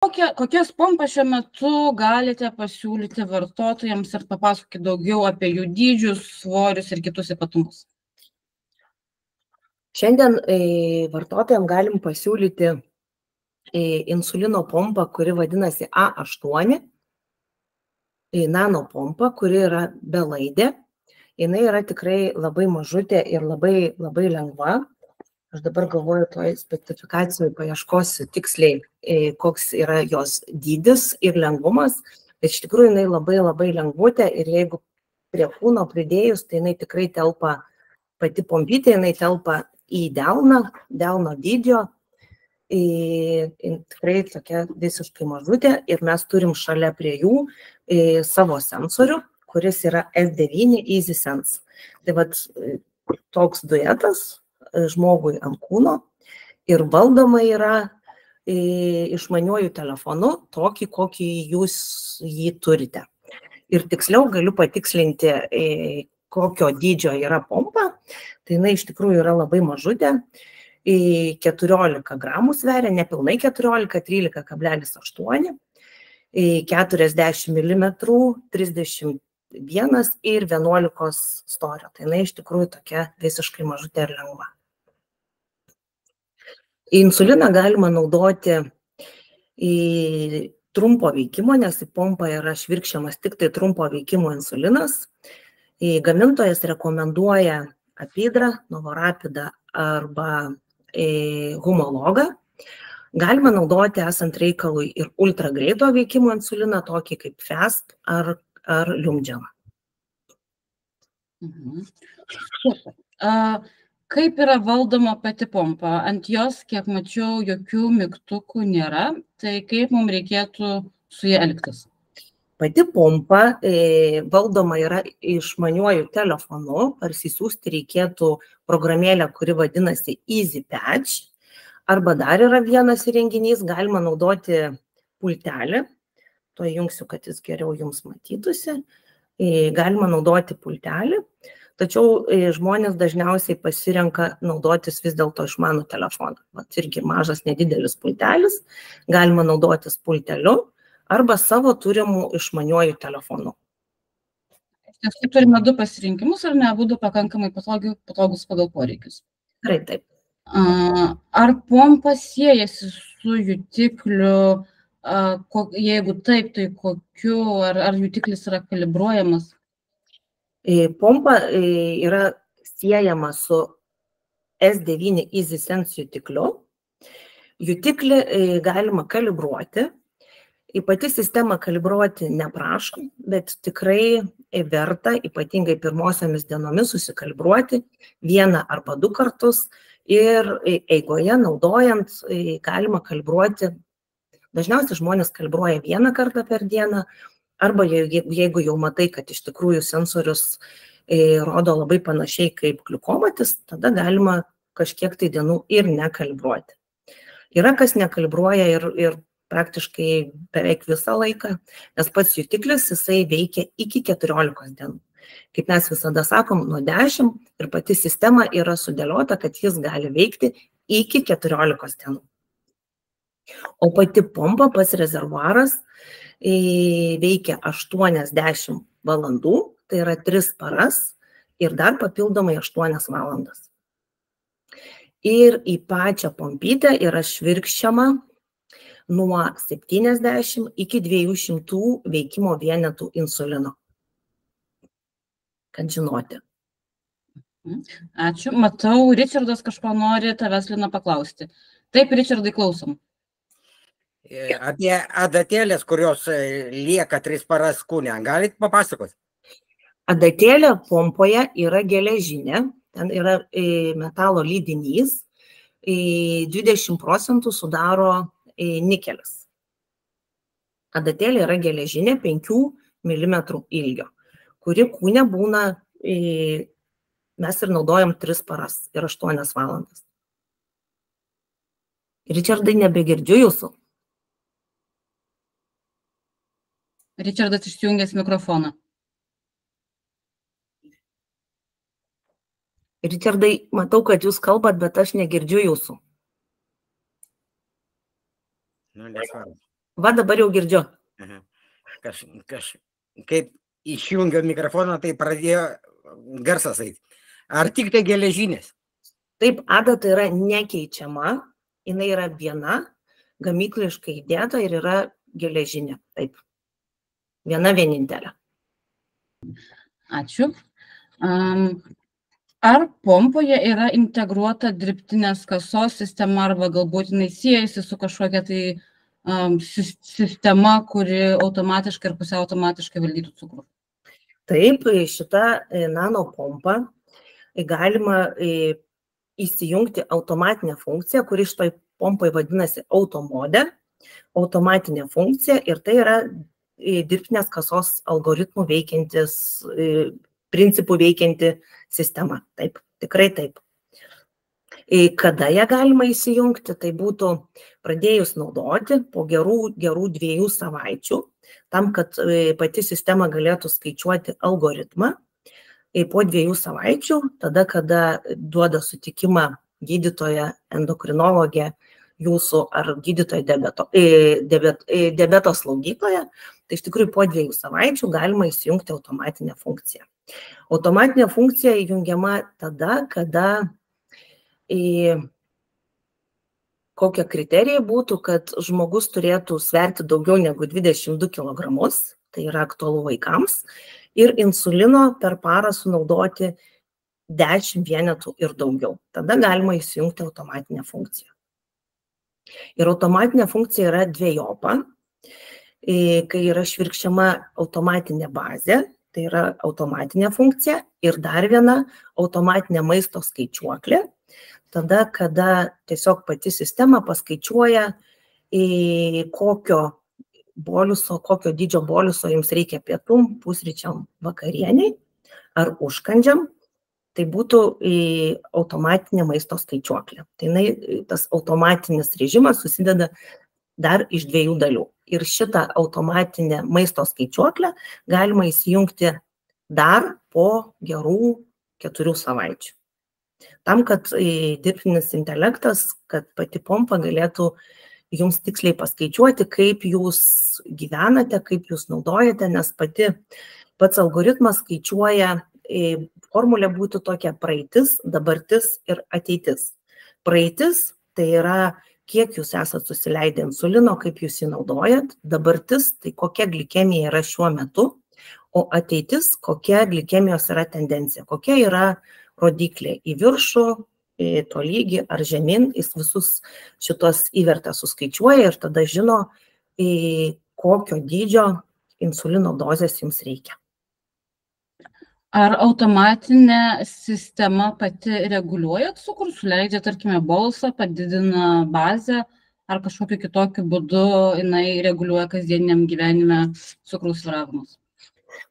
Kokias pompas šiuo metu galite pasiūlyti vartotojams ir papasakoti daugiau apie jų dydžius, svorius ir kitus ypatumus? Šiandien vartotojams galim pasiūlyti insulino pompą, kuri vadinasi A8, nano pompa, kuri yra belaidė. Jis yra tikrai labai mažutė ir labai lengva. Aš dabar galvoju, toj specifikacijoje paieškosiu tiksliai, koks yra jos dydis ir lengvumas. Bet iš tikrųjų jinai labai lengvutė ir jeigu prie kūno pridėjus, tai jinai tikrai telpa, pati pompytė, jinai telpa į delno dydžio. Tikrai tokia visiškai mažutė ir mes turim šalia prie jų savo sensorių, kuris yra S9 EasySense. Tai vat toks duetas žmogui ant kūno ir valdoma yra išmaniuoju telefonu, tokį, kokį jūs jį turite. Ir tiksliau galiu patikslinti, kokio dydžio yra pompa. Tai jinai iš tikrųjų yra labai mažutė, 14 gramų sveria, nepilnai 14, 13,8, 40 mm, 31 ir 11 storio. Tai jinai iš tikrųjų tokia visiškai mažutė ir lengva. Insuliną galima naudoti trumpo veikimo, nes į pompą yra švirkščiamas tik tai trumpo veikimo insulinas. Gamintojas rekomenduoja Apidra, Novorapidą arba Humologą. Galima naudoti esant reikalui ir ultra greito veikimo insuliną, tokį kaip Fast ar Liumdželą. Kaip yra valdoma pati pompa? Ant jos, kiek mačiau, jokių mygtukų nėra. Tai kaip mums reikėtų su ja elgtis? Pati pompa valdoma yra išmaniuoju telefonu. Parsisiųsti reikėtų programėlę, kuri vadinasi EasyPatch. Arba dar yra vienas įrenginys, galima naudoti pultelį. To įjungsiu, kad jis geriau jums matytųsi. Galima naudoti pultelį. Tačiau žmonės dažniausiai pasirenka naudotis vis dėlto išmanų telefoną. Vat irgi mažas nedidelis pultelis, galima naudotis pulteliu arba savo turimų išmaniuoju telefonu. Mes turime du pasirinkimus, ar ne, abudu pakankamai patogus pagal poreikius? Gerai, taip. Ar pompa siejasi su jutikliu? Jeigu taip, tai kokiu? Ar jutiklis yra kalibruojamas? Pompa yra siejama su S9 EasySense jutikliu. Jutiklį galima kalibruoti. Pati sistema kalibruoti neprašom, bet tikrai verta, ypatingai pirmosiomis dienomis, susikalibruoti 1 arba 2 kartus ir eigoje naudojant galima kalibruoti. Dažniausiai žmonės kalibruoja 1 kartą per dieną, arba jeigu jau matai, kad iš tikrųjų sensorius rodo labai panašiai kaip gliukomatis, tada galima kažkiek tai dienų ir nekalibruoti. Yra kas nekalibruoja ir praktiškai beveik visą laiką, nes pats jutiklis jisai veikia iki 14 dienų. Kaip mes visada sakom, nuo 10 ir pati sistema yra sudėliota, kad jis gali veikti iki 14 dienų. O pati pompa, pats rezervuaras, veikia 80 valandų, tai yra 3 paras ir dar papildomai 8 valandas. Ir į pačią pompytę yra švirkščiama nuo 70 iki 200 veikimo vienetų insulino. Kad žinoti. Ačiū. Matau, Ričardas kažko nori tavęs, Lina, paklausti. Taip, Ričardai, klausom. Apie adatėlės, kurios lieka 3 paras kūne, galit papasakoti? Adatėlė pompoje yra geležinė, ten yra metalo lydinys, 20% sudaro nikelis. Adatėlė yra geležinė 5 mm ilgio, kuri kūne būna, mes ir naudojam 3 paras ir 8 valandas. Ričardai, nebegirdžiu jūsų. Ričardas išjungęs mikrofoną. Ričardai, matau, kad jūs kalbat, bet aš negirdžiu jūsų. Nesvarbu. Va dabar jau girdžiu. Kaip išjungiau mikrofoną, tai pradėjo garsas eiti. Ar tik tai geležinės? Taip, adata yra nekeičiama, jinai yra viena, gamykliškai įdėta ir yra geležinė. Taip, viena vienintelė. Ačiū. Ar pompoje yra integruota dirbtinės kasos sistema arba galbūt jinai siejasi su kažkokia tai sistema, kuri automatiškai ir pusiau automatiškai valdytų cukrų? Taip, šitą nano pompą galima įsijungti automatinę funkciją, kuri šitoj pompai vadinasi automode, automatinė funkcija ir tai yra dirbtinės kasos algoritmų veikiantis, principų veikianti sistema. Taip, tikrai taip. Kada ją galima įsijungti, tai būtų pradėjus naudoti po gerų 2 savaičių, tam, kad pati sistema galėtų skaičiuoti algoritmą. Po 2 savaičių, tada, kada duoda sutikimą gydytoja endokrinologė jūsų ar gydytoja diabeto slaugytoja, tai iš tikrųjų po 2 savaičių galima įsijungti automatinę funkciją. Automatinė funkcija įjungiama tada, kada kokie kriterijai būtų, kad žmogus turėtų sverti daugiau negu 22 kg, tai yra aktualu vaikams, ir insulino per parą sunaudoti 10 vienetų ir daugiau. Tada galima įsijungti automatinę funkciją. Ir automatinė funkcija yra dvejopa, kai yra švirkščiama automatinė bazė, tai yra automatinė funkcija, ir dar viena automatinė maisto skaičiuoklė, tada, kada tiesiog pati sistema paskaičiuoja, kokio dydžio boliuso jums reikia pietum, pusryčiam, vakarieniai ar užkandžiam, tai būtų automatinė maisto skaičiuoklė. Tai tas automatinis režimas susideda dar iš 2 dalių. Ir šitą automatinę maisto skaičiuoklę galima įsijungti dar po gerų 4 savaičių. Tam, kad dirbtinis intelektas, kad pati pompa galėtų jums tiksliai paskaičiuoti, kaip jūs gyvenate, kaip jūs naudojate, nes pats algoritmas skaičiuoja, formulė būtų tokia: praeitis, dabartis ir ateitis. Praeitis tai yra, kiek jūs esat susileidę insulino, kaip jūs jį naudojat, dabartis tai kokia glikemija yra šiuo metu, o ateitis kokia glikemijos yra tendencija, kokia yra rodiklė į viršų, tolygį ar žemyn, jis visus šitos įvertę suskaičiuoja ir tada žino, kokio dydžio insulino dozės jums reikia. Ar automatinė sistema pati reguliuoja cukrų, suleidžia, tarkime, bolsą, padidina bazę, ar kažkokiu kitokiu būdu jinai reguliuoja kasdieniam gyvenime cukraus svyravimus?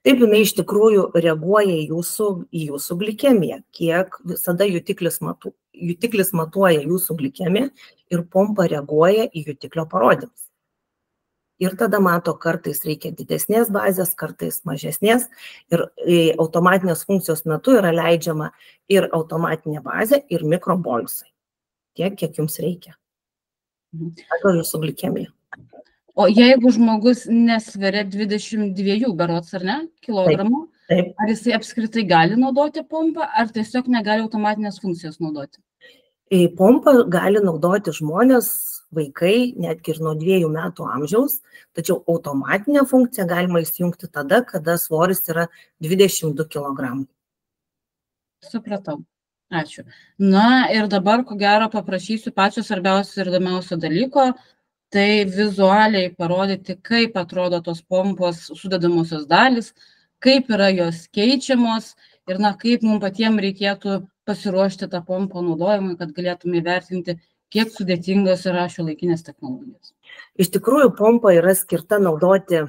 Taip, jinai iš tikrųjų reaguoja į jūsų glikemiją, kiek visada jutiklis matuoja jūsų glikemiją ir pompa reaguoja į jutiklio parodymus. Ir tada mato, kartais reikia didesnės bazės, kartais mažesnės, ir automatinės funkcijos metu yra leidžiama ir automatinė bazė, ir mikrobolusai. Tiek, kiek jums reikia. Pagal jūsų glikemiją. O jeigu žmogus nesveria 22 berods, ar ne, kilogramų, taip. Ar jisai apskritai gali naudoti pompą, ar tiesiog negali automatinės funkcijos naudoti? Pompą gali naudoti žmonės, vaikai, netgi ir nuo 2 metų amžiaus, tačiau automatinę funkciją galima įsijungti tada, kada svoris yra 22 kg. Supratau. Ačiū. Na ir dabar, ko gero, paprašysiu pačio svarbiausio ir įdomiausio dalyko, tai vizualiai parodyti, kaip atrodo tos pompos sudedamosios dalys, kaip yra jos keičiamos ir kaip mums patiems reikėtų pasiruošti tą pompą naudojimui, kad galėtume įvertinti, kiek sudėtingos yra šiuolaikinės technologijos. Iš tikrųjų, pompa yra skirta naudoti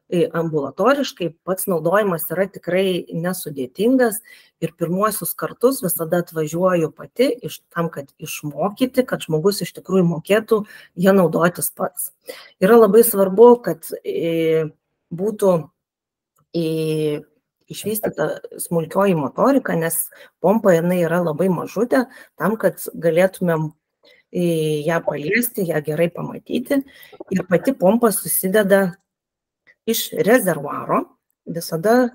ambulatoriškai, pats naudojimas yra tikrai nesudėtingas ir pirmuosius kartus visada atvažiuoju pati tam, kad išmokyti, kad žmogus iš tikrųjų mokėtų ją naudotis pats. Yra labai svarbu, kad būtų išvystyta smulkioji motorika, nes pompa jinai yra labai mažutė, tam, kad galėtumėm ją paliesti, ją gerai pamatyti. Ir pati pompa susideda iš rezervuaro. Visada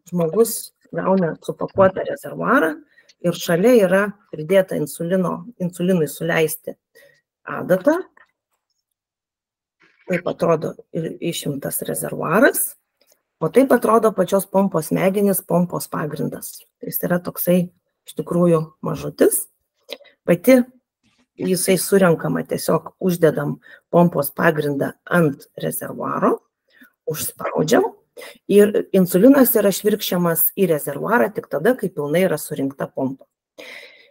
žmogus gauna supakuotą rezervuarą ir šalia yra pridėta insulinui suleisti adatą. Taip atrodo išimtas rezervuaras, o taip atrodo pačios pompos smegenis, pompos pagrindas. Jis yra toksai iš tikrųjų mažutis. Pati jisai surenkama, tiesiog uždedam pompos pagrindą ant rezervuaro, užspaudžiam ir insulinas yra švirkščiamas į rezervuarą tik tada, kai pilnai yra surinkta pompa.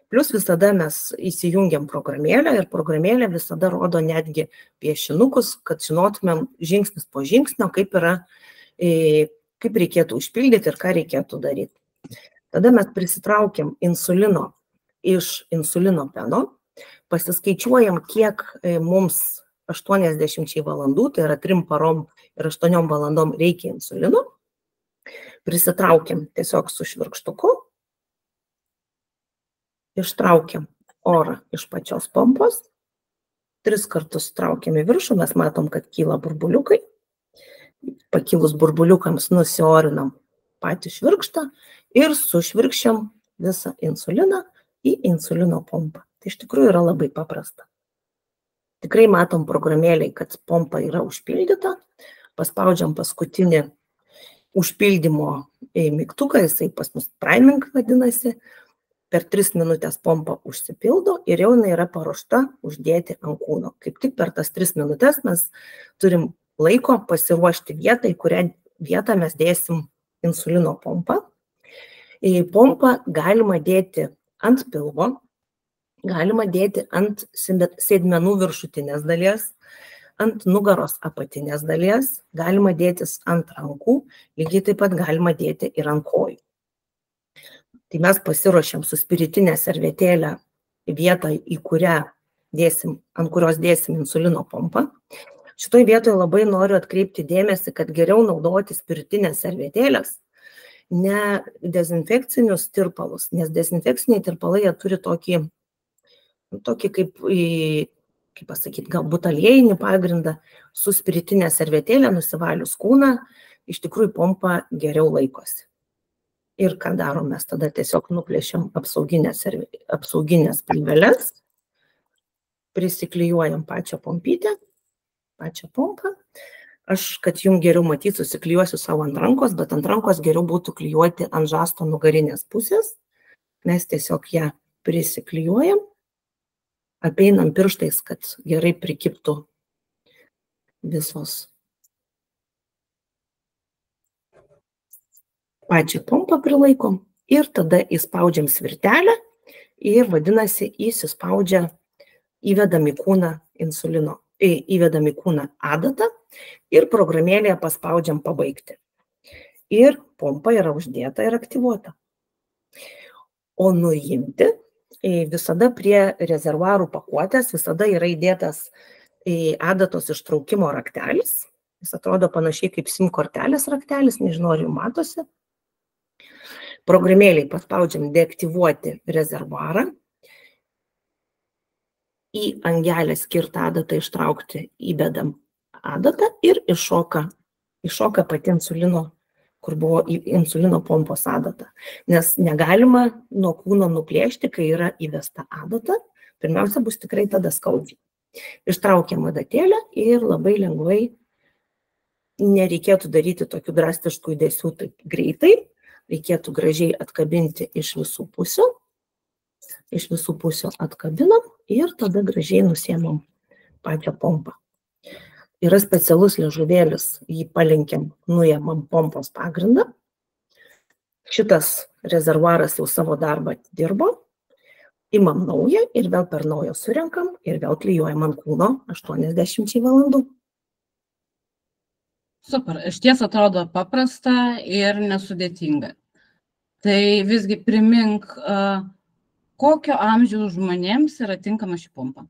Plius visada mes įsijungiam programėlę ir programėlė visada rodo netgi piešinukus, kad žinotumėm žingsnis po žingsnio, kaip reikėtų užpildyti ir ką reikėtų daryti. Tada mes prisitraukiam insulino iš insulino peno, pasiskaičiuojam, kiek mums 80 valandų, tai yra 3 parom ir 8 valandom reikia insulino. Prisitraukiam tiesiog su švirkštuku, ištraukiam orą iš pačios pompos, 3 kartus traukiam į viršų, mes matom, kad kyla burbuliukai. Pakilus burbuliukams nusiorinam patį švirkštą ir sušvirkščiam visą insuliną į insulino pompą. Tai iš tikrųjų yra labai paprasta. Tikrai matom programėliai, kad pompa yra užpildyta, paspaudžiam paskutinį užpildymo mygtuką, jisai pas mus priming vadinasi, per 3 minutės pompa užsipildo ir jau jinai yra paruošta uždėti ant kūno. Kaip tik per tas 3 minutės mes turim laiko pasiruošti vietą, į kurią vietą mes dėsim insulino pompą. Į pompą galima dėti ant pilvo, galima dėti ant sėdmenų viršutinės dalies, ant nugaros apatinės dalies, galima dėtis ant rankų, lygiai taip pat galima dėti ir ant kojų. Tai mes pasiruošiam su spiritinė servetėlė vietą, ant kurios dėsim insulino pompą. Šitoj vietoje labai noriu atkreipti dėmesį, kad geriau naudoti spiritinės servetėlės, ne dezinfekcinius tirpalus, nes dezinfekciniai tirpalai jie turi tokį kaip pasakyti, galbūt aliejinį pagrindą, su spiritinė servetėlė nusivalius kūną, iš tikrųjų pompa geriau laikosi. Ir ką darom, mes tada tiesiog nuplėšiam apsauginės plėveles, prisiklijuojam pačią pompytę, pačią pompą. Aš, kad jums geriau matyti, susiklijuosiu savo ant rankos, bet ant rankos geriau būtų klijuoti ant žasto nugarinės pusės. Mes tiesiog ją prisiklijuojam, apeinam pirštais, kad gerai prikiptų visos. Pačią pompą prilaikom ir tada įspaudžiam svirtelę ir vadinasi įvedam į kūną insulino, įvedam į kūną adatą ir programėlėje paspaudžiam pabaigti. Ir pompa yra uždėta ir aktyvuota. O nuimti visada prie rezervuarų pakuotės visada yra įdėtas adatos ištraukimo raktelis. Jis atrodo panašiai kaip SIM kortelės raktelis, nežinau, ar jums matosi. Programėliai paspaudžiam deaktyvuoti rezervuarą. Į angelę skirtą adatą ištraukti įbedam adatą ir iššoka pati insulino, kur buvo insulino pompos adata. Nes negalima nuo kūno nuplėšti, kai yra įvesta adata. Pirmiausia, bus tikrai tada skaudžiai. Ištraukiam adatėlę ir labai lengvai, nereikėtų daryti tokių drastiškų judesių taip greitai, reikėtų gražiai atkabinti iš visų pusių. Iš visų pusių atkabinam ir tada gražiai nusiemam pačią pompą. Yra specialus liežuvėlis, jį palenkiam, nuėmam pompos pagrindą. Šitas rezervuaras jau savo darbą dirbo. Imam naują ir vėl per naują surenkam ir vėl klijuojam ant kūno 80 valandų. Super, iš ties atrodo paprasta ir nesudėtinga. Tai visgi primink, kokio amžiaus žmonėms yra tinkama ši pompa?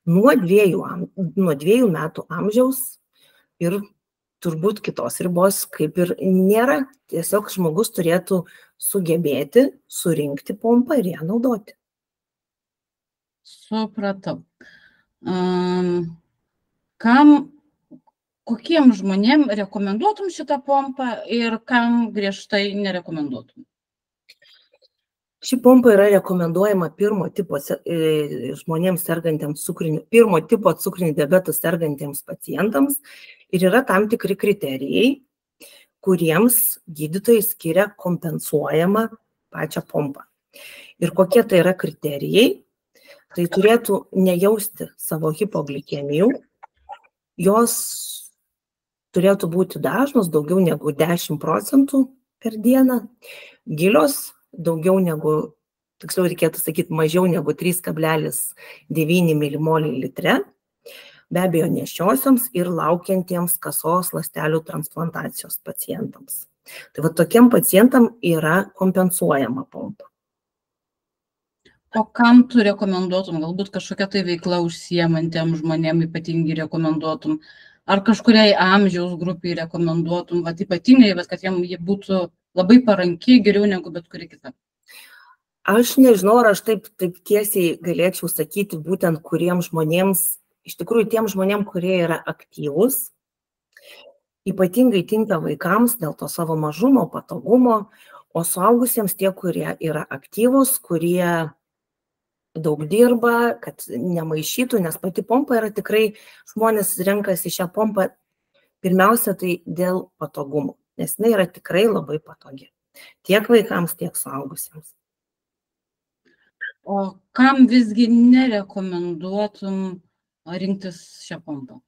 Nuo 2 metų amžiaus ir turbūt kitos ribos kaip ir nėra. Tiesiog žmogus turėtų sugebėti surinkti pompą ir ją naudoti. Supratau. Kokiem žmonėm rekomenduotum šitą pompą ir kam griežtai nerekomenduotum? Ši pompa yra rekomenduojama pirmo tipo žmonėms sergantiems pirmo tipo cukriniu diabetu sergantiems pacientams ir yra tam tikri kriterijai, kuriems gydytojai skiria kompensuojamą pačią pompą. Ir kokie tai yra kriterijai? Tai turėtų nejausti savo hipoglikemijų, jos turėtų būti dažnos, daugiau negu 10% per dieną, gilios, daugiau negu, tiksliau reikėtų sakyti, mažiau negu 3,9 milimoliai litre, be abejo nėščiosioms ir laukiantiems kasos ląstelių transplantacijos pacientams. Tai va tokiem pacientam yra kompensuojama pompa. O kam tu rekomenduotum? Galbūt kažkokia tai veikla užsiemantiem žmonėm ypatingai rekomenduotum? Ar kažkuriai amžiaus grupiai rekomenduotum? Vat ypatingai, kad jiem jie būtų labai paranki, geriau negu bet kuri kita? Aš nežinau, ar aš taip tiesiai galėčiau sakyti būtent kuriems žmonėms, iš tikrųjų tiem žmonėm, kurie yra aktyvūs, ypatingai tinka vaikams dėl to savo mažumo, patogumo, o suaugusiems tie, kurie yra aktyvūs, kurie daug dirba, kad nemaišytų, nes pati pompa yra tikrai, žmonės renkasi šią pompą pirmiausia tai dėl patogumo, nes jinai yra tikrai labai patogi. Tiek vaikams, tiek suaugusiems. O kam visgi nerekomenduotum rinktis šią pompą?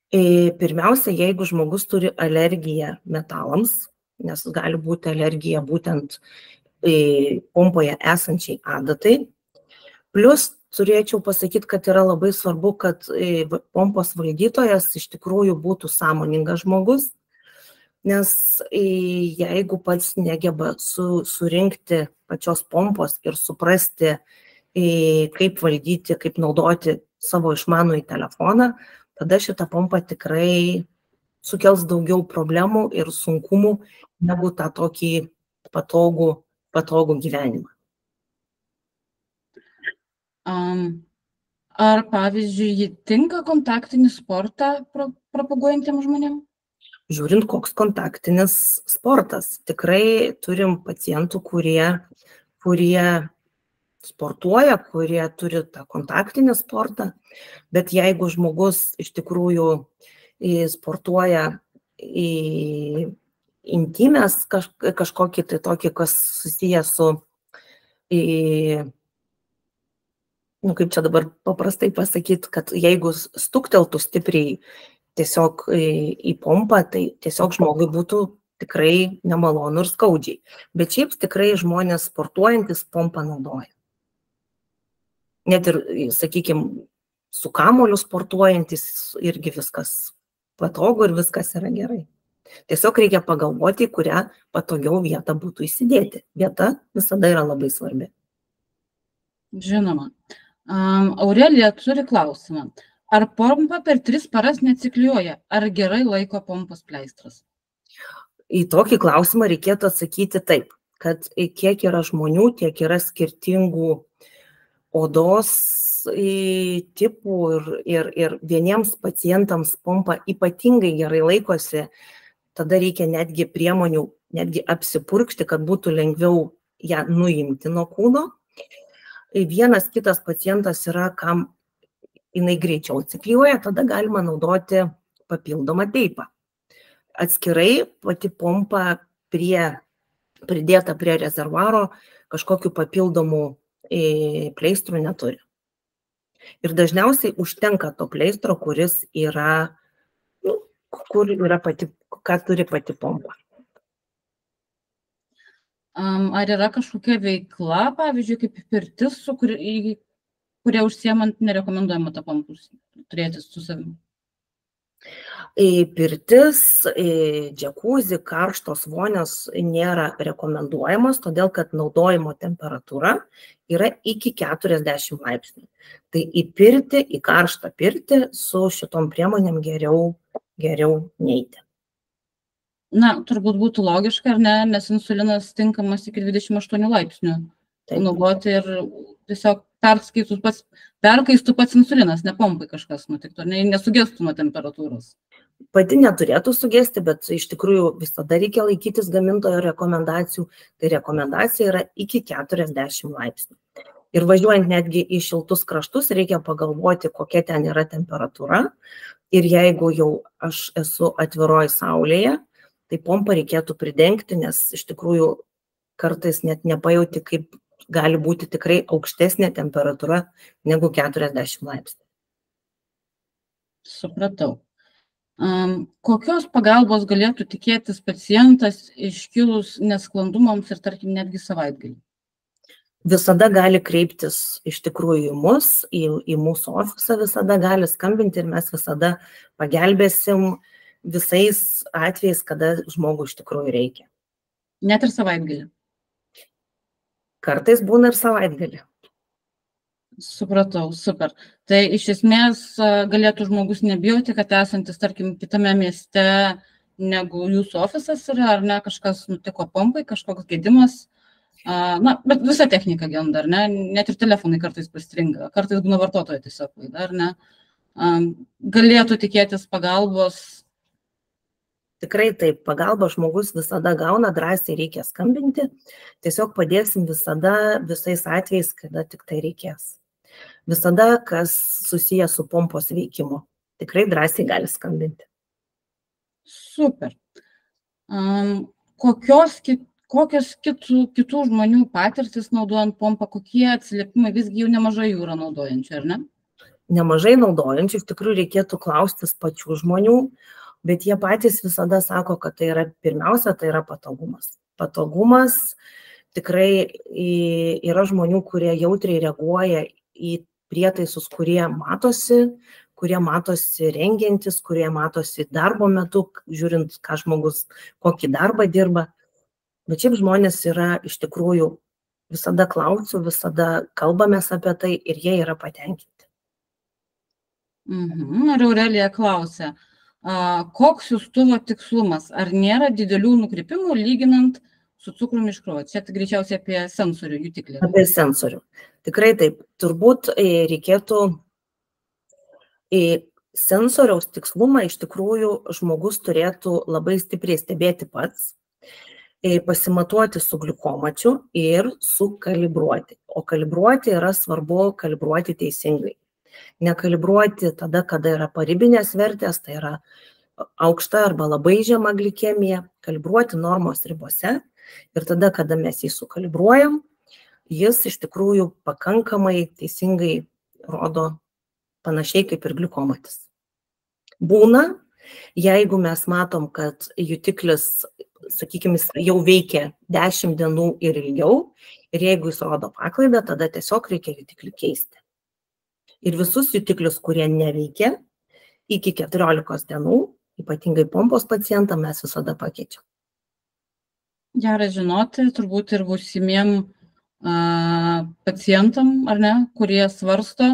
Pirmiausia, jeigu žmogus turi alergiją metalams, nes gali būti alergija būtent pompoje esančiai adatai. Plus turėčiau pasakyti, kad yra labai svarbu, kad pompos valdytojas iš tikrųjų būtų sąmoningas žmogus, nes jeigu pats negeba surinkti pačios pompos ir suprasti, kaip valdyti, kaip naudoti savo išmanųjį telefoną, tada šita pompa tikrai sukels daugiau problemų ir sunkumų negu tą tokį patogų gyvenimą. Ar, pavyzdžiui, ji tinka kontaktinį sportą propaguojantiems žmonėms? Žiūrint, koks kontaktinis sportas. Tikrai turim pacientų, kurie sportuoja, kurie turi tą kontaktinį sportą, bet jeigu žmogus iš tikrųjų sportuoja intimės kažkokį tai tokį, kas susijęs su, kaip čia dabar paprastai pasakyti, kad jeigu stukteltų stipriai tiesiog į pompą, tai tiesiog žmogui būtų tikrai nemalonu ir skaudžiai. Bet šiaip tikrai žmonės sportuojantis pompą naudoja. Net ir, sakykime, su kamuoliu sportuojantis irgi viskas patogu ir viskas yra gerai. Tiesiog reikia pagalvoti, kurią patogiau vietą būtų įsidėti. Vieta visada yra labai svarbi. Žinoma. Aurelija turi klausimą. Ar pompa per 3 paras neatsiklijuoja? Ar gerai laiko pompos pleistras? Į tokį klausimą reikėtų atsakyti taip, kad kiek yra žmonių, tiek yra skirtingų odos tipų ir vieniems pacientams pompa ypatingai gerai laikosi. Tada reikia netgi priemonių, netgi apsipurkšti, kad būtų lengviau ją nuimti nuo kūno. Vienas kitas pacientas yra, kam jinai greičiau atsiklijuoja, tada galima naudoti papildomą teipą. Atskirai pati pompa pridėta prie rezervuaro kažkokių papildomų pleistrų neturi. Ir dažniausiai užtenka to pleistro, kuris yra, kur yra ką turi pati pompa. Ar yra kažkokia veikla, pavyzdžiui, kaip pirtis, kurie užsiemant nerekomenduojama tą pompą turėti su savimi? Pirtis, džakuzi, karštos vonios nėra rekomenduojamos, todėl kad naudojimo temperatūra yra iki 40 laipsnių. Tai į pirtį, į karštą pirtį su šitom priemonėm geriau neiti. Na, turbūt būtų logiška, ar ne, nes insulinas tinkamas iki 28 laipsnių naudoti ir tiesiog perkaistų pats insulinas, ne pompai kažkas nutiktų, nesugestų nuo temperatūros. Pati neturėtų sugesti, bet iš tikrųjų visada reikia laikytis gamintojo rekomendacijų. Tai rekomendacija yra iki 40 laipsnių. Ir važiuojant netgi į šiltus kraštus, reikia pagalvoti, kokia ten yra temperatūra. Ir jeigu jau aš esu atviroj saulėje, tai pompą reikėtų pridengti, nes iš tikrųjų kartais net nepajauti, kaip gali būti tikrai aukštesnė temperatūra negu 40 laipsnių. Supratau. Kokios pagalbos galėtų tikėtis pacientas iškilus nesklandumams ir, tarkim, netgi savaitgalį? Visada gali kreiptis iš tikrųjų į mus, į mūsų ofisą visada gali skambinti ir mes visada pagelbėsim visais atvejais, kada žmogui iš tikrųjų reikia. Net ir savaitgalį? Kartais būna ir savaitgalį. Supratau, super. Tai iš esmės galėtų žmogus nebijoti, kad esantis, tarkim, kitame mieste negu jūsų ofisas yra, ar ne, kažkas nutiko pompai, kažkoks gedimas. Na, bet visa technika genda, ar ne, net ir telefonai kartais pastringa, kartais būna vartotojo tiesiog klaida, ar ne. Galėtų tikėtis pagalbos. Tikrai taip, pagalbą žmogus visada gauna, drąsiai reikia skambinti, tiesiog padėsim visada visais atvejais, kada tik tai reikės. Visada, kas susiję su pompos veikimu. Tikrai drąsiai gali skambinti. Super. Kokios kitų žmonių patirtis naudojant pompą, kokie atsiliepimai, visgi jau nemažai jų yra naudojančių, ar ne? Nemažai naudojančių, iš tikrųjų reikėtų klaustis pačių žmonių, bet jie patys visada sako, kad tai yra pirmiausia, tai yra patogumas. Patogumas tikrai yra žmonių, kurie jautriai reaguoja į prietaisus, kurie matosi rengiantis, kurie matosi darbo metu, žiūrint, ką žmogus, kokį darbą dirba. Bet šiaip žmonės yra iš tikrųjų, visada klausiu, visada kalbamės apie tai ir jie yra patenkinti. Ar Aurelija klausia, koks siųstuvo tikslumas? Ar nėra didelių nukrypimų lyginant su cukrumi iš kraujo? Čia greičiausiai apie sensorių jutiklį. Apie sensorių. Tikrai taip. Turbūt reikėtų sensoriaus tikslumą iš tikrųjų žmogus turėtų labai stipriai stebėti pats, pasimatuoti su gliukomačiu ir sukalibruoti. O kalibruoti yra svarbu kalibruoti teisingai. Nekalibruoti tada, kada yra paribinės vertės, tai yra aukšta arba labai žema glikemija, kalibruoti normos ribose ir tada, kada mes jį sukalibruojam, jis iš tikrųjų pakankamai teisingai rodo panašiai kaip ir gliukomatis. Būna, jeigu mes matom, kad jutiklis, sakykime, jau veikia 10 dienų ir ilgiau, ir jeigu jis rodo paklaidą, tada tiesiog reikia jutiklį keisti. Ir visus jutiklius, kurie neveikia, iki 14 dienų, ypatingai pompos pacientam, mes visada pakeičiam. Gerai žinoti, turbūt ir būsimiem pacientam, ar ne, kurie svarsto,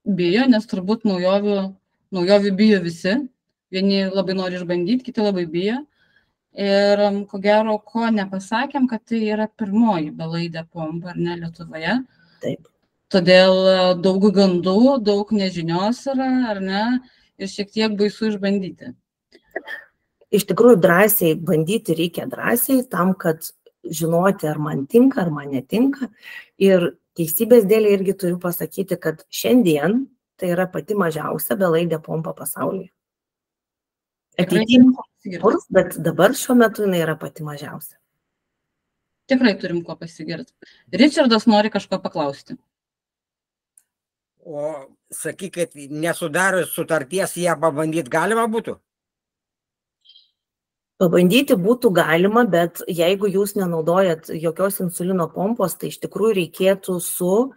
bijo, nes turbūt naujovių bijo visi. Vieni labai nori išbandyti, kiti labai bijo. Ir ko gero, ko nepasakėm, kad tai yra pirmoji belaidė pompa, ar ne, Lietuvoje. Taip. Todėl daug gandų, daug nežinios yra, ar ne, ir šiek tiek baisu išbandyti. Iš tikrųjų, drąsiai bandyti reikia drąsiai, tam, kad žinoti, ar man tinka, ar man netinka. Ir teisybės dėlei irgi turiu pasakyti, kad šiandien tai yra pati mažiausia belaidė pompa pasaulyje. Ateityje kurs, bet dabar šiuo metu jinai yra pati mažiausia. Tikrai turim ko pasigirti. Ričardas nori kažko paklausti. O sakyk, kad nesudarius sutarties ją pabandyti galima būtų? Pabandyti būtų galima, bet jeigu jūs nenaudojat jokios insulino pompos, tai iš tikrųjų reikėtų su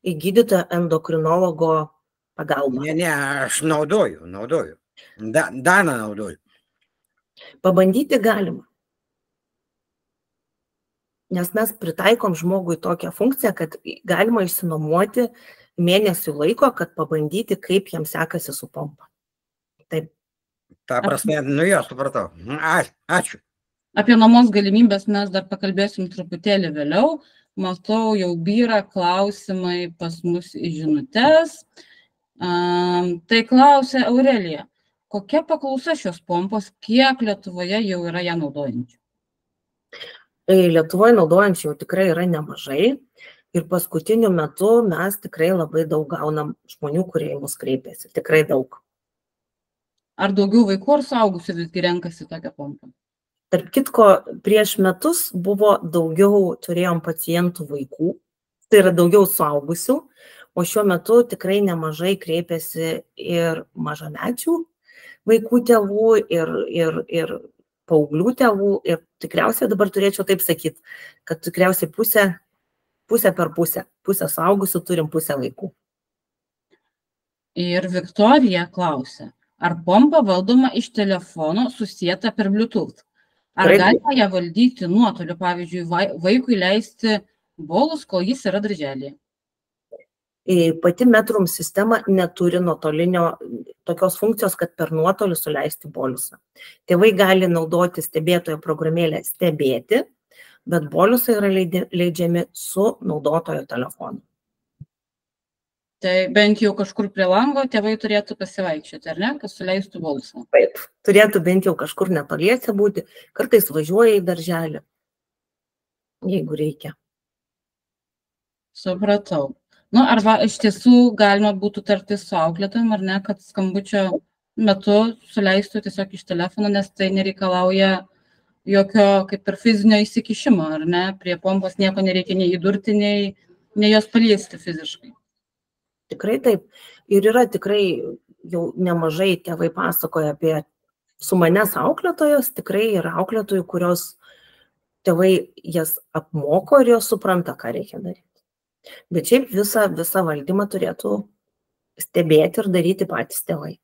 gydytojo endokrinologo pagalba. Ne, aš naudoju. Daną naudoju. Pabandyti galima. Nes mes pritaikom žmogui tokią funkciją, kad galima išsinuomoti mėnesių laiko, kad pabandyti, kaip jam sekasi su pompa. Taip. Ta prasme, jo, supratau. Ačiū. Apie nuomos galimybės mes dar pakalbėsim truputėlį vėliau. Matau, jau byra klausimai pas mus į žinutes. Tai klausia Aurelija, kokia paklausa šios pompos, kiek Lietuvoje jau yra ją naudojančių? Lietuvoje naudojančių jau tikrai yra nemažai ir paskutiniu metu mes tikrai labai daug gaunam žmonių, kurie į mus kreipiasi. Tikrai daug. Ar daugiau vaikų ar suaugusių visgi renkasi tokią pompą? Tarp kitko, prieš metus buvo daugiau, turėjom pacientų vaikų, tai yra daugiau suaugusių, o šiuo metu tikrai nemažai kreipiasi ir mažamečių vaikų tėvų, ir paauglių tėvų, ir tikriausiai dabar turėčiau taip sakyti, kad tikriausiai pusę per pusę. Pusę suaugusių turim, pusę vaikų. Ir Viktorija klausia, ar pompa valdoma iš telefono susieta per Bluetooth? Ar galima ją valdyti nuotoliu, pavyzdžiui, vaikui leisti bolus, kol jis yra darželyje? Pati Metrum sistema neturi nuotolinio tokios funkcijos, kad per nuotolį suleisti bolusą. Tėvai gali naudoti stebėtojo programėlę stebėti, bet bolusai yra leidžiami su naudotojo telefonu. Tai bent jau kažkur prie lango tėvai turėtų pasivaikščioti, ar ne, kad suleistų bolusą? Taip, turėtų bent jau kažkur netoliese būti, kartais važiuoja į darželį, jeigu reikia. Supratau. Arba iš tiesų galima būtų tartis su auklėtojom, ar ne, kad skambučio metu suleistų tiesiog iš telefono, nes tai nereikalauja jokio kaip ir fizinio įsikišimo, ar ne, prie pompos nieko nereikia nei įdurti, nei jos paliesti fiziškai. Tikrai taip. Ir yra tikrai jau nemažai tėvai pasakoja apie su manęs auklėtojos, tikrai yra auklėtojų, kurios tėvai jas apmoko ir jos supranta, ką reikia daryti. Bet šiaip visą valdymą turėtų stebėti ir daryti patys tėvai.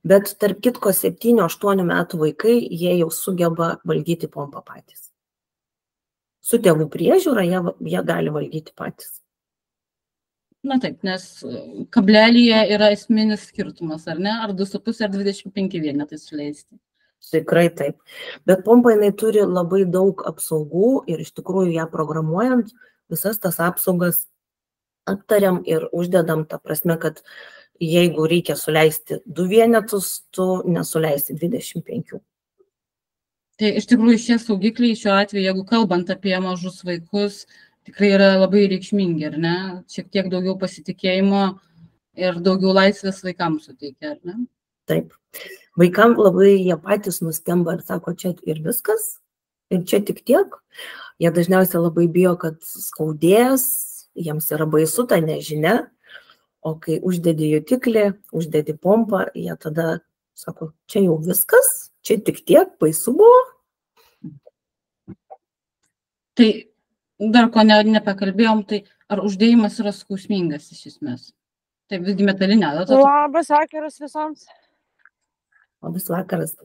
Bet tarp kitko 7-8 metų vaikai, jie jau sugeba valdyti pompą patys. Su tėvų priežiūra jie gali valdyti patys. Na taip, nes kablelyje yra esminis skirtumas, ar ne? Ar 2,5 ar 25 vienetai suleisti. Tikrai taip. Bet pompa jinai turi labai daug apsaugų ir iš tikrųjų ją programuojant visas tas apsaugas aptariam ir uždedam tą prasme, kad jeigu reikia suleisti 2 vienetus, tu nesuleisti 25. Tai iš tikrųjų šie saugikliai šiuo atveju, jeigu kalbant apie mažus vaikus, tikrai yra labai reikšmingi, ar ne? Šiek tiek daugiau pasitikėjimo ir daugiau laisvės vaikams suteikia, ar ne? Taip. Vaikams labai jie patys nustemba ir sako, čia ir viskas, ir čia tik tiek. Jie dažniausiai labai bijo, kad skaudės, jiems yra baisu ta nežinia, o kai uždedi jutiklį, uždedi pompą, jie tada sako, čia jau viskas, čia tik tiek, baisu buvo. Tai dar ko nepakalbėjom, tai ar uždėjimas yra skausmingas iš esmės? Taip, visgi metalinė. Labas vakaras visoms. Labas vakaras.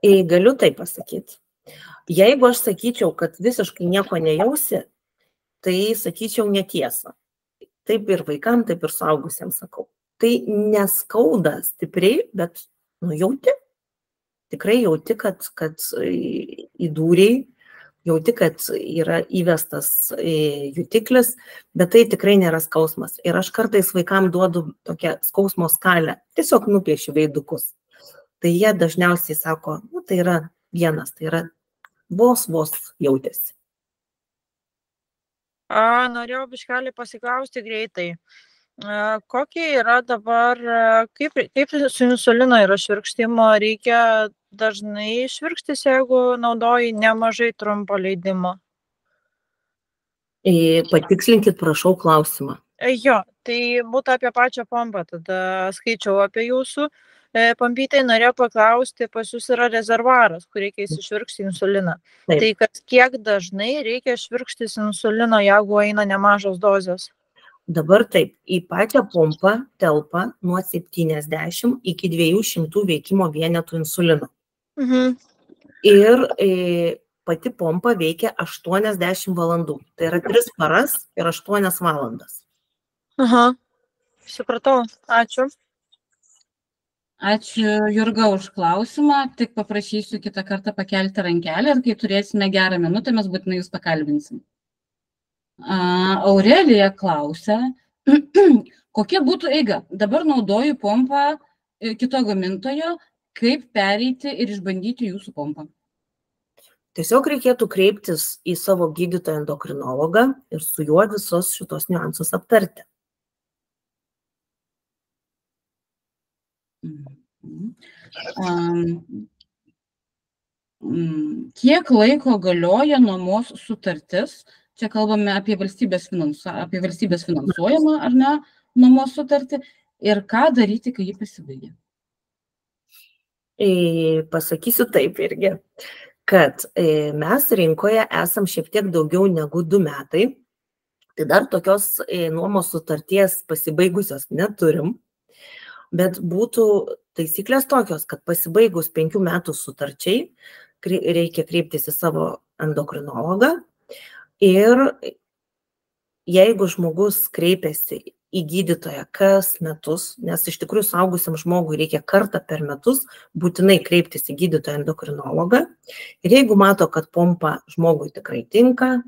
Galiu tai pasakyti. Jeigu aš sakyčiau, kad visiškai nieko nejausi, tai sakyčiau netiesą. Taip ir vaikam, taip ir suaugusiems sakau. Tai neskauda stipriai, bet jauti. Tikrai jauti, kad įdūriai, jauti, kad yra įvestas jutiklis, bet tai tikrai nėra skausmas. Ir aš kartais vaikam duodu tokią skausmo skalę, tiesiog nupiešiu veidukus. Tai jie dažniausiai sako, tai yra vienas, tai yra vos jautėsi. Norėjau biškelį pasiklausti greitai. Kokie yra dabar, kaip su insulino yra švirkštimo, reikia dažnai švirkštis, jeigu naudoji nemažai trumpo leidimo? Patikslinkit, prašau, klausimą. Jo, tai būtų apie pačią pompą, tada skaičiau apie jūsų. Pompytai norėjau paklausti, pas jūs yra rezervuaras, kur reikia įsišvirkšti insuliną. Taip. Tai kad kiek dažnai reikia švirkštis insulino, jeigu eina nemažos dozės? Dabar taip, į pačią pompą telpa nuo 70 iki 200 veikimo vienetų insulino. Ir pati pompa veikia 80 valandų. Tai yra 3 paras ir 8 valandas. Supratau, ačiū. Ačiū Jurga už klausimą, tik paprašysiu kitą kartą pakelti rankelę ir kai turėsime gerą minutę, mes būtinai jūs pakalbinsim. Aurelija klausia, kokia būtų eiga? Dabar naudoju pompą kito gamintojo, kaip pereiti ir išbandyti jūsų pompą. Tiesiog reikėtų kreiptis į savo gydytoją endokrinologą ir su juo visos šitos niuansus aptarti. Kiek laiko galioja nuomos sutartis? Čia kalbame apie valstybės finansuojamą ar ne nuomos sutartį ir ką daryti, kai ji pasibaigia? Pasakysiu taip irgi, kad mes rinkoje esam šiek tiek daugiau negu 2 metai, tai dar tokios nuomos sutarties pasibaigusios neturim, bet būtų taisyklės tokios, kad pasibaigus 5 metų sutarčiai reikia kreiptis į savo endokrinologą ir jeigu žmogus kreipiasi į gydytoją kas metus, nes iš tikrųjų suaugusiam žmogui reikia kartą per metus būtinai kreiptis į gydytoją endokrinologą ir jeigu mato, kad pompa žmogui tikrai tinka,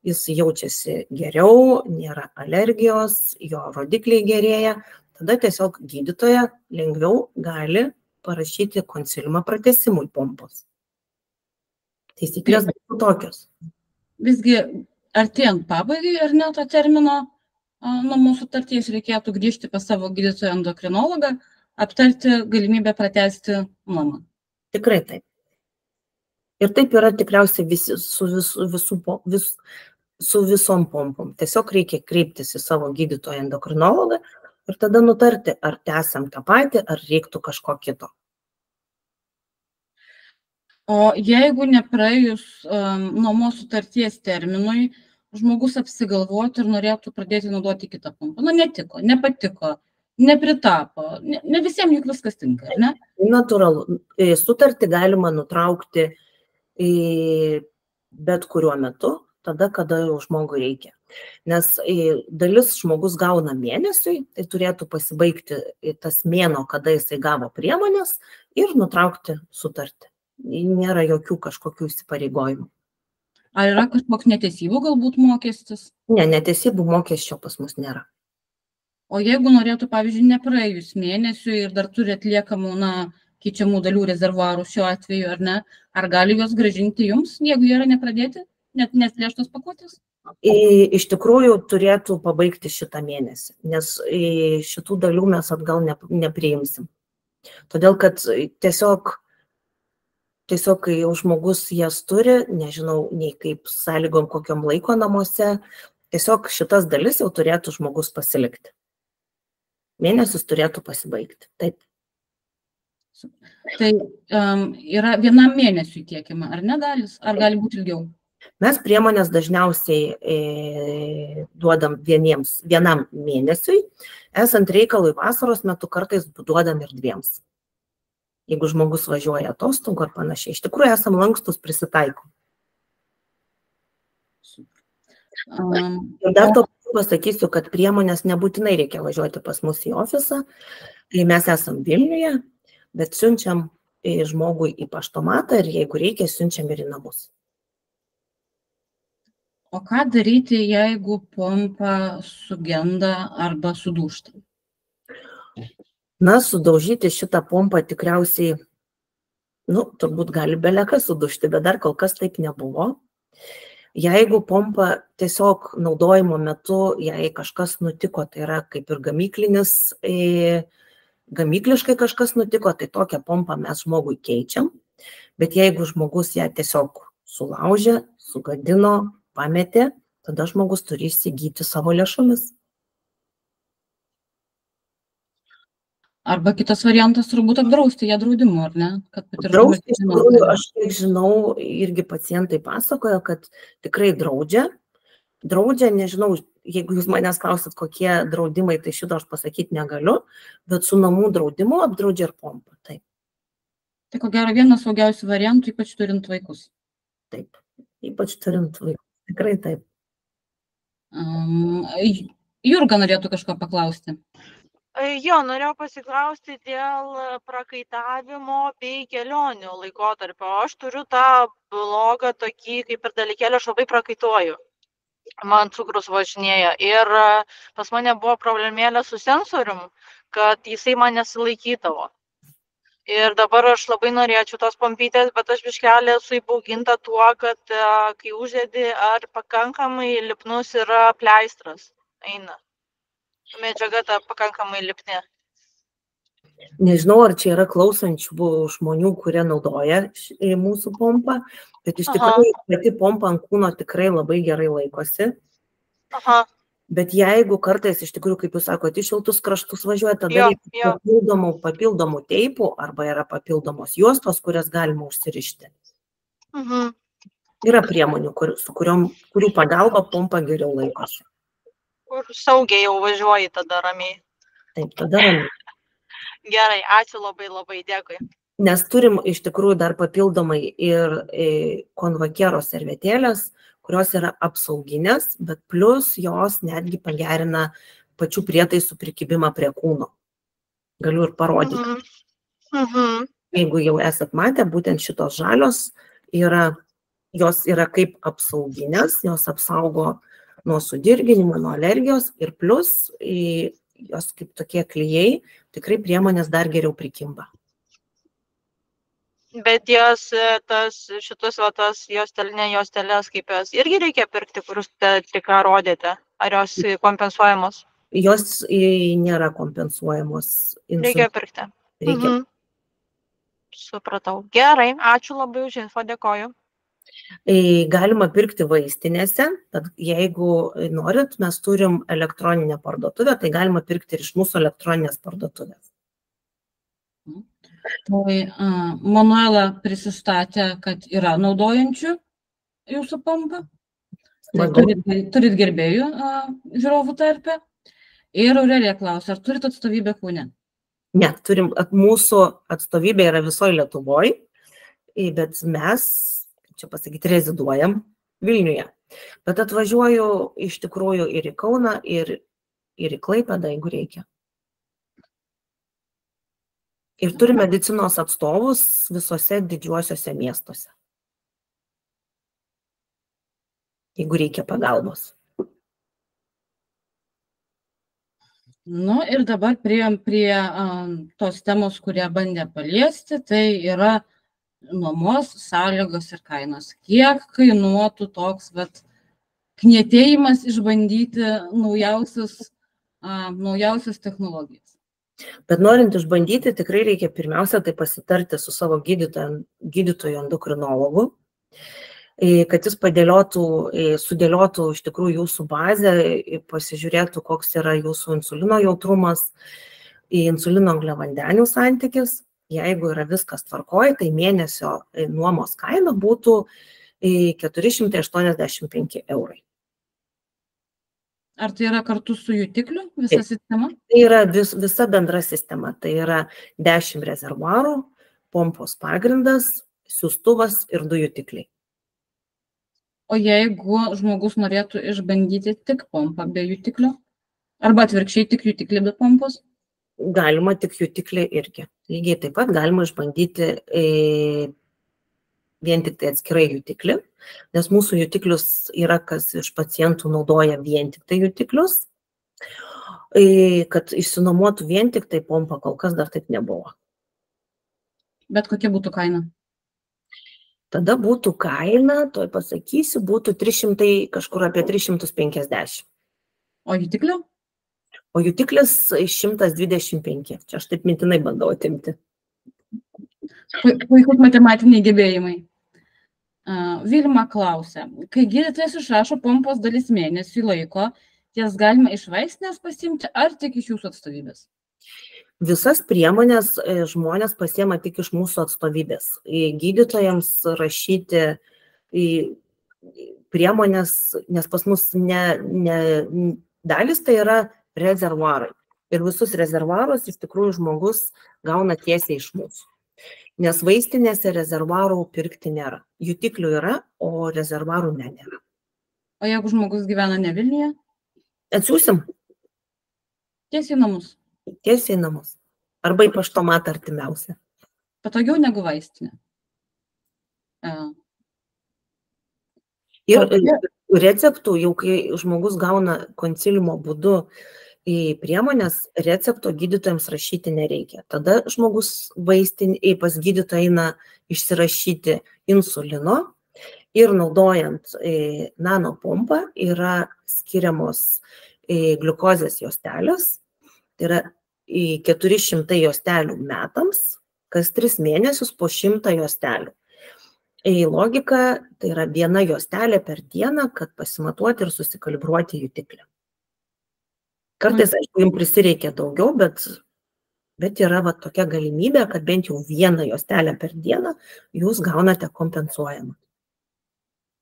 jis jaučiasi geriau, nėra alergijos, jo rodikliai gerėja, tada tiesiog gydytoja lengviau gali parašyti konsiliumą pratęsimui pompos. Taisyklės būtų tokios. Visgi, artėjant pabaigai ar ne to termino nuomos sutarties reikėtų grįžti pas savo gydytoją endokrinologą, aptarti galimybę pratęsti nuomą. Tikrai taip. Ir taip yra tikriausiai su visom pompom. Tiesiog reikia kreiptis į savo gydytoją endokrinologą ir tada nutarti, ar tęsiam tą patį, ar reiktų kažko kito. O jeigu nepraėjus nuomos sutarties terminui, žmogus apsigalvotų ir norėtų pradėti naudoti kitą pompą. Netiko, nepatiko, nepritapo, ne visiems juk viskas tinka, ar ne? Natūralu. Sutartį galima nutraukti bet kuriuo metu, tada, kada jau žmogui reikia. Nes dalis žmogus gauna mėnesiui, tai turėtų pasibaigti tas mėnuo, kada jisai gavo priemonės ir nutraukti sutartį. Nėra jokių kažkokių įsipareigojimų. Ar yra kažkoks netesybų galbūt mokestis? Ne, netesybų mokesčio pas mus nėra. O jeigu norėtų, pavyzdžiui, nepraėjus mėnesių ir dar turi atliekamų, keičiamų dalių rezervuarų šiuo atveju, ar ne, ar gali juos grąžinti jums, jeigu jie yra nepradėti, net neslėštos pakuotės? Iš tikrųjų turėtų pabaigti šitą mėnesį, nes šitų dalių mes atgal nepriimsim. Todėl, kad tiesiog kai jau žmogus jas turi, nežinau nei kaip sąlygom kokiom laiko namuose, tiesiog šitas dalis jau turėtų žmogus pasilikti. Mėnesis turėtų pasibaigti. Taip. Tai yra vienam mėnesiui tiekiama, ar ne dalis? Ar gali būti ilgiau? Mes priemonės dažniausiai duodam vienam mėnesiui, esant reikalui vasaros metu kartais duodam ir 2. Jeigu žmogus važiuoja atostogų ar panašiai. Iš tikrųjų esam lankstus, prisitaikom. Ir dar to pasakysiu, kad priemonės nebūtinai reikia važiuoti pas mus į ofisą. Mes esam Vilniuje, bet siunčiam žmogui į paštomatą ir jeigu reikia, siunčiam ir į namus. O ką daryti, jeigu pompa sugenda arba sudūžta? Sudaužyti šitą pompą tikriausiai, turbūt gali belekas sudūžti, bet dar kol kas taip nebuvo. Jeigu pompa tiesiog naudojimo metu, jei kažkas nutiko, tai yra kaip ir gamykliškai kažkas nutiko, tai tokią pompą mes žmogui keičiam. Bet jeigu žmogus ją tiesiog sulaužė, sugadino, pametė, tada žmogus turi įsigyti savo lėšomis. Arba kitas variantas turbūt apdrausti ją draudimu, ar ne? Drausti, iš tikrųjų, aš kiek žinau, irgi pacientai pasakojo, kad tikrai draudžia. Draudžia, nežinau, jeigu jūs manęs klausit, kokie draudimai, tai šito aš pasakyti negaliu, bet su namų draudimu apdraudžia ir pompą. Taip. Tai ko gero vienas saugiausių variantų, ypač turint vaikus. Taip, ypač turint vaikus. Tikrai taip. Jurga norėtų kažko paklausti. Jo, norėjau pasiklausti dėl prakaitavimo bei kelionių laikotarpio. Aš turiu tą blogą tokį, kaip ir dalykėlį, aš labai prakaituoju. Man cukrus važinėja. Ir pas mane buvo problemėlė su sensorium, kad jisai man nesilaikydavo. Ir dabar aš labai norėčiau tos pompytės, bet aš biškelį esu įbauginta tuo, kad kai uždedi, ar pakankamai lipnus yra pleistras. Eina. Medžiaga ta pakankamai lipni. Nežinau, ar čia yra klausančių žmonių, kurie naudoja mūsų pompą, bet iš tikrųjų pati pompa ant kūno tikrai labai gerai laikosi. Aha. Bet jeigu kartais iš tikrųjų, kaip jūs sakote, į šiltus kraštus važiuoja, tada reikia papildomų teipų arba yra papildomos juostos, kurias galima užsirišti. Yra priemonių, kurių pagalba pompa geriau laikosi. Kur saugiai jau važiuoji tada ramiai. Taip, tada ramiai. Gerai, ačiū labai, dėkui. Nes turim iš tikrųjų dar papildomai ir konvakero servetėlės, kurios yra apsauginės, bet plus jos netgi pagerina pačių prietaisų prikibimą prie kūno. Galiu ir parodyti. Jeigu jau esat matę, būtent šitos žalios jos yra kaip apsauginės, jos apsaugo nuo sudirginimo, nuo alergijos ir plus jos kaip tokie klijai tikrai priemonės dar geriau prikimba. Bet jos juostelės, kaip jos irgi reikia pirkti, kurius tik ką rodėte? Ar jos kompensuojamos? Jos nėra kompensuojamos. Reikia pirkti. Reikia. Supratau. Gerai, ačiū labai už info, dėkoju. Galima pirkti vaistinėse, bet jeigu norit, mes turim elektroninę parduotuvę, tai galima pirkti ir iš mūsų elektroninės parduotuvės. Tai Manuela prisistatė, kad yra naudojančių jūsų pompą. Tai turit gerbėjų žiūrovų tarpe. Ir Aurelija klausia, ar turit atstovybę Kaune? Ne, turim, mūsų atstovybė yra visoje Lietuvoje, bet mes, čia pasakyti, reziduojam Vilniuje. Bet atvažiuoju iš tikrųjų ir į Kauną, ir į Klaipėdą, jeigu reikia. Ir turime medicinos atstovus visose didžiuosiuose miestuose, jeigu reikia pagalbos. Ir dabar priėjom prie tos temos, kurie bandė paliesti, tai yra nuomos sąlygos ir kainos. Kiek kainuotų toks knietėjimas išbandyti naujausias technologijas? Bet norint išbandyti, tikrai reikia pirmiausia tai pasitarti su savo gydytoju endokrinologu, kad jis sudėliotų iš tikrųjų jūsų bazę, pasižiūrėtų, koks yra jūsų insulino jautrumas, insulino angliavandenių santykis. Jeigu yra viskas tvarkoje, tai mėnesio nuomos kaina būtų 485 €. Ar tai yra kartu su jutikliu visa sistema? Tai yra visa bendra sistema. Tai yra 10 rezervuarų, pompos pagrindas, siųstuvas ir 2 jutikliai. O jeigu žmogus norėtų išbandyti tik pompą be jutiklio? Arba atvirkščiai tik jutiklį be pompos? Galima tik jutiklį irgi. Lygiai taip pat galima išbandyti vien tik tai atskirai jutiklį, nes mūsų jutiklius yra, kas iš pacientų naudoja vien tik tai jutiklius, kad išsinuomotų vien tik tai pompą, kol kas dar taip nebuvo. Bet kokia būtų kaina? Tada būtų kaina, toj pasakysiu, būtų 300, kažkur apie 350. O jutiklio? O jutiklis 125. Čia aš taip mintinai bandau atimti. Puikus matematiniai gebėjimai. Vilma klausia, kai gydytojas išrašo pompos dalis mėnesį laiko, jas galima iš vaistinės pasiimti ar tik iš jūsų atstovybės? Visas priemonės žmonės pasiema tik iš mūsų atstovybės. Gydytojams rašyti priemonės, nes pas mus dalis tai yra rezervuarai. Ir visus rezervuarus iš tikrųjų žmogus gauna tiesiai iš mūsų. Nes vaistinėse rezervuarų pirkti nėra. Jutiklių yra, o rezervuarų nėra. O jeigu žmogus gyvena ne Vilniuje? Atsiųsim. Tiesiai namus? Tiesiai į namus. Arba į paštomatą artimiausią. Patogiau negu vaistinė. Ir receptų, jau kai žmogus gauna konsiliumo būdu į priemonės, recepto gydytojams rašyti nereikia. Tada žmogus pas gydytoją eina išsirašyti insulino ir naudojant nanopompą yra skiriamos gliukozės juostelės, tai yra 400 juostelių metams, kas 3 mėnesius po 100 juostelių. Logika, tai yra 1 juostelė per dieną, kad pasimatuoti ir susikalibruoti jutiklį. Kartais, aišku, jums prisireikia daugiau, bet yra tokia galimybė, kad bent jau 1 juostelę per dieną jūs gaunate kompensuojamą.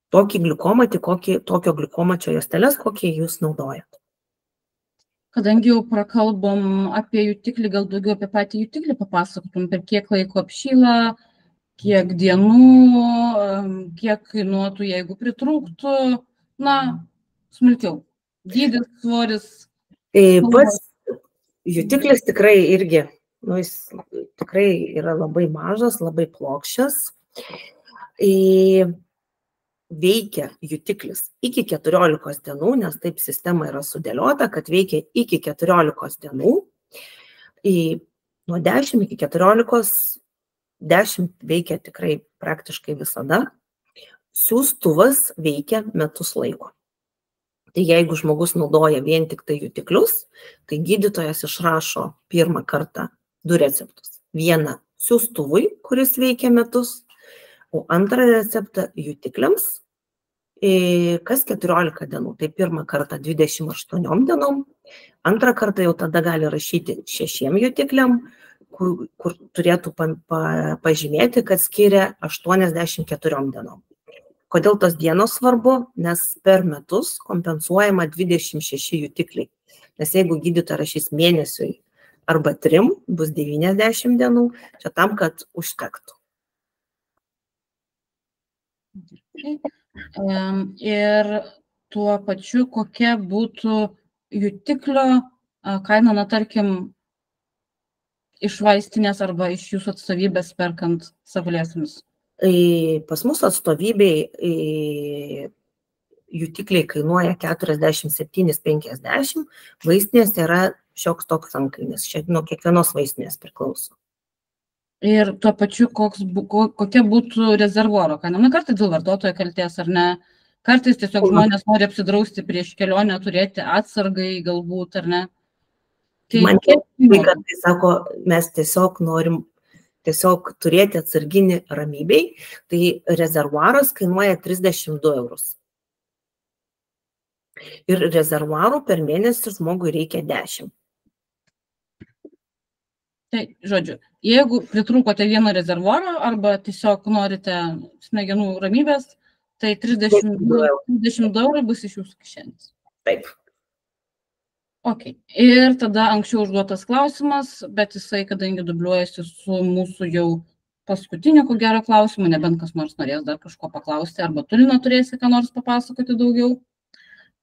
Tokį gliukomatį, tokio gliukomačio juostelės, kokį jūs naudojat. Kadangi jau prakalbom apie jutiklį, gal daugiau apie patį jutiklį papasakotum, per kiek laiko apšyla, kiek dienų, kiek kainuotų, jeigu pritrūktų, smulkiau. Dydis, svoris. Pats jutiklis tikrai irgi, jis tikrai yra labai mažas, labai plokščias. Veikia jutiklis iki 14 dienų, nes taip sistema yra sudėliota, kad veikia iki 14 dienų. Nuo 10 iki 14 10 veikia tikrai praktiškai visada. Siųstuvas veikia metus laiko. Tai jeigu žmogus naudoja vien tik tai jutiklius, tai gydytojas išrašo pirmą kartą 2 receptus. Vieną siųstuvui, kuris veikia metus, o antrą receptą jutikliams, kas 14 dienų. Tai pirmą kartą 28 dienom, antrą kartą jau tada gali rašyti 6 jutikliam, kur turėtų pažymėti, kad skiria 84 dienom. Kodėl tos dienos svarbu? Nes per metus kompensuojama 26 jutikliai. Nes jeigu gydytojas rašys mėnesiui arba 3, bus 90 dienų, čia tam, kad užtektų. Ir tuo pačiu, kokia būtų jutiklio kaina, tarkim, iš vaistinės arba iš jūsų atstovybės perkant savo lėšomis? Pas mus atstovybėj jutikliai kainuoja 47,50, vaistinės yra šioks toks ankainis, nuo kiekvienos vaistinės priklauso. Ir tuo pačiu, kokia būtų rezervuoro kaina? Kartais dėl vartotojo kaltės ar ne? Kartais tiesiog žmonės nori apsidrausti prieš kelionę, turėti atsargai galbūt, ar ne? Man tai sako, mes tiesiog norim turėti atsarginį ramybei, tai rezervuaras kainuoja 32 eurus. Ir rezervuarų per mėnesį žmogui reikia 10. Tai, žodžiu, jeigu pritrūkote vieno rezervuaro arba tiesiog norite smegenų ramybės, tai 32 eurų bus iš jūsų kišenės. Taip. Ok. Ir tada anksčiau užduotas klausimas, bet jisai, kadangi dubliuojasi su mūsų jau paskutiniu, ko gero klausimu, nebent kas nors norės dar kažko paklausti, arba tu, Lina, turėsi ką nors papasakoti daugiau.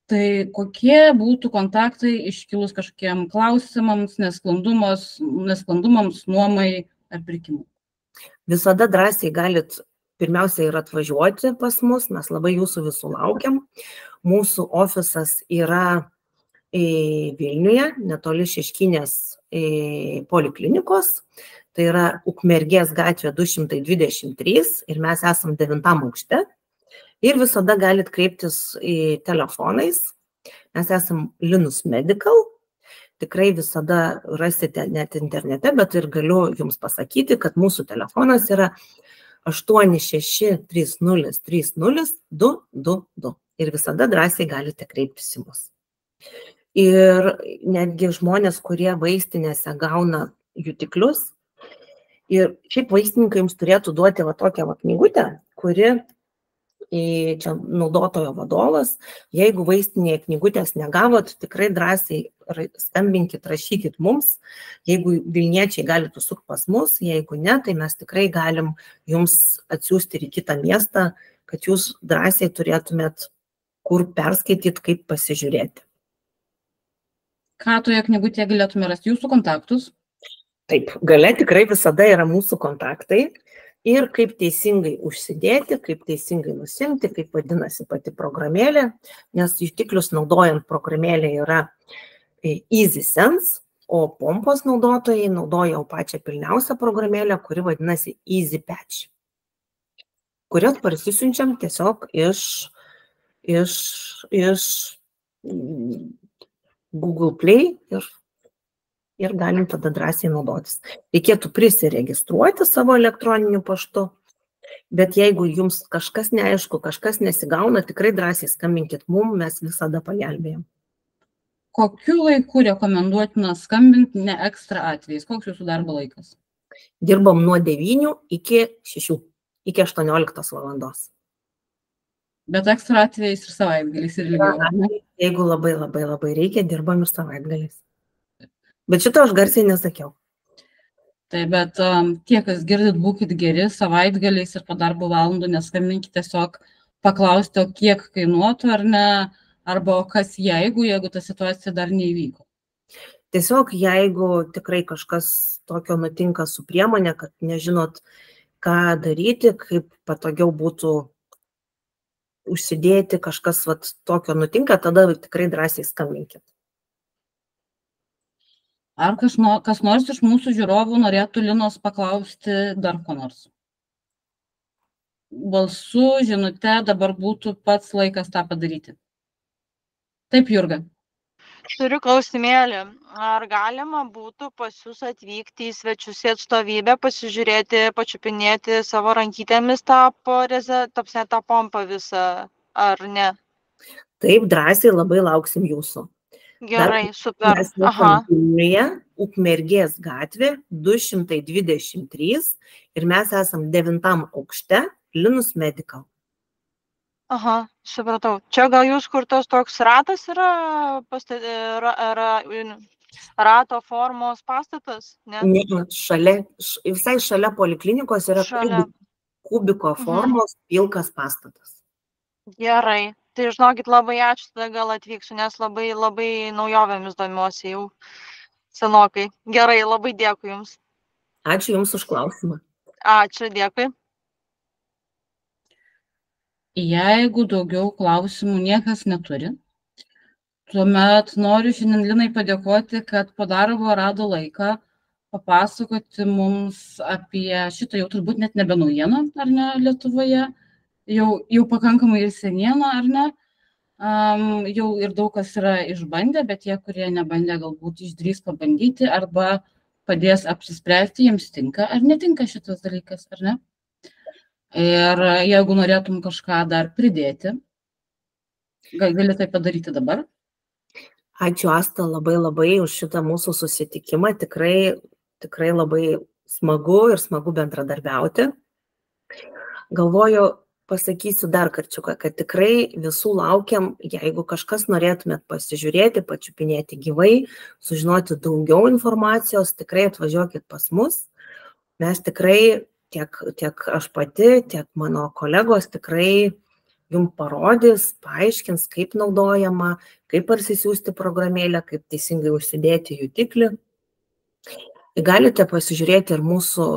Tai kokie būtų kontaktai iškilus kažkokiem klausimams, nesklandumams, nuomai ar pirkimui? Visada drąsiai galit pirmiausia ir atvažiuoti pas mus, mes labai jūsų visų laukiam. Mūsų ofisas yra Vilniuje, netoli Šeškinės poliklinikos, tai yra Ukmergės gatvė 223 ir mes esam 9 aukšte. Ir visada galit kreiptis telefonais. Mes esam Linus Medical. Tikrai visada rasite net internete, bet ir galiu jums pasakyti, kad mūsų telefonas yra 86 30 30 222. Ir visada drąsiai galite kreiptis į mus. Ir netgi žmonės, kurie vaistinėse gauna jutiklius, ir šiaip vaistininkai jums turėtų duoti tokią knygutę, kuri čia naudotojo vadovas. Jeigu vaistinėje knygutės negavot, tikrai drąsiai skambinkit, rašykit mums. Jeigu Vilniečiai galite užsukti pas mus, jeigu ne, tai mes tikrai galim jums atsiųsti ir į kitą miestą, kad jūs drąsiai turėtumėt kur perskaityti, kaip pasižiūrėti. ką toje knygutėje galėtume rasti? Jūsų kontaktus? Taip, gale tikrai visada yra mūsų kontaktai ir kaip teisingai užsidėti, kaip teisingai nusimti, kaip vadinasi pati programėlė, nes jutiklius naudojant programėlė yra EasySense, o pompos naudotojai naudoja pačią pilniausią programėlę, kuri vadinasi EasyPatch, kurias parsisiunčiam tiesiog iš Google Play ir galim tada drąsiai naudotis. Reikėtų prisiregistruoti savo elektroniniu paštu, bet jeigu jums kažkas neaišku, kažkas nesigauna, tikrai drąsiai skambinkit mum, mes visada pagelbėjom. Kokiu laiku rekomenduotina skambinti ne ekstra atvejais? Koks jūsų darbo laikas? Dirbam nuo 9 iki 6, iki 18 valandos. Bet ekstra atvejais ir savaitgaliais ir ilgiau. Jeigu labai reikia, dirbam ir savaitgaliais. Bet šito aš garsiai nesakiau. Tai bet tie, kas girdit, būkit geri, savaitgaliais ir po darbo valandų neskambinkit, tiesiog paklausti, o kiek kainuotų ar ne, arba kas jeigu ta situacija dar neįvyko. Tiesiog jeigu tikrai kažkas tokio nutinka su priemonė, kad nežinot, ką daryti, kaip patogiau būtų užsidėti, kažkas tokio nutinka, tada tikrai drąsiai skambinkit. Ar kas nors iš mūsų žiūrovų norėtų Linos paklausti dar ko nors? Balsu, žinute, dabar būtų pats laikas tą padaryti. Taip, Jurga. Turiu klausimėlį. Ar galima būtų pas jūs atvykti į svečius į atstovybę, pasižiūrėti, pačiupinėti savo rankytėmis tą pompą visą, ar ne? Taip, drąsiai labai lauksim jūsų. Gerai, super. Mes Vilniuje, Ukmergės gatvė 223 ir mes esam 9 aukšte, Linus Medical. Aha, supratau. Čia gal jūs kur tas toks ratas yra, rato formos pastatas? Ne, visai šalia poliklinikos yra kubiko formos pilkas pastatas. Gerai. Tai žinokit, labai ačiū, tada gal atvyksiu, nes labai naujovėmis domiuosi jau senokai. Gerai, labai dėkui Jums. Ačiū Jums už klausimą. Ačiū, dėkui. Jeigu daugiau klausimų niekas neturi, tuomet noriu šiandien Linai padėkoti, kad po darbo rado laiką papasakoti mums apie šitą jau turbūt net nebe naujieną, ar ne, Lietuvoje. Jau pakankamai ir seniena, ar ne? Jau ir daug kas yra išbandę, bet tie, kurie nebandė, galbūt išdrįs pabandyti arba padės apsispręsti, jiems tinka ar netinka šitas dalykas, ar ne? Ir jeigu norėtum kažką dar pridėti, gali tai padaryti dabar. Ačiū, Asta, labai už šitą mūsų susitikimą. Tikrai labai smagu ir smagu bendradarbiauti. Galvoju, pasakysiu dar karčiuką, kad tikrai visų laukiam, jeigu kažkas norėtumėt pasižiūrėti, pačiupinėti gyvai, sužinoti daugiau informacijos, tikrai atvažiuokit pas mus. Mes tikrai, tiek aš pati, tiek mano kolegos tikrai jums parodys, paaiškins, kaip naudojama, kaip parsisiųsti programėlę, kaip teisingai užsidėti jutiklį. Galite pasižiūrėti ir mūsų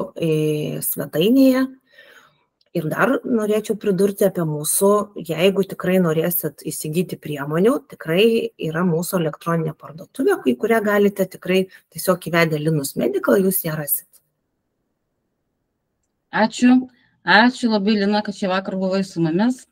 svetainėje. Ir dar norėčiau pridurti apie mūsų, jeigu tikrai norėsit įsigyti priemonių, tikrai yra mūsų elektroninė parduotuvė, į kurią galite tikrai tiesiog įvedę Linus Medical, jūs ją rasit. Ačiū labai, Lina, kad šį vakar buvai su mumis.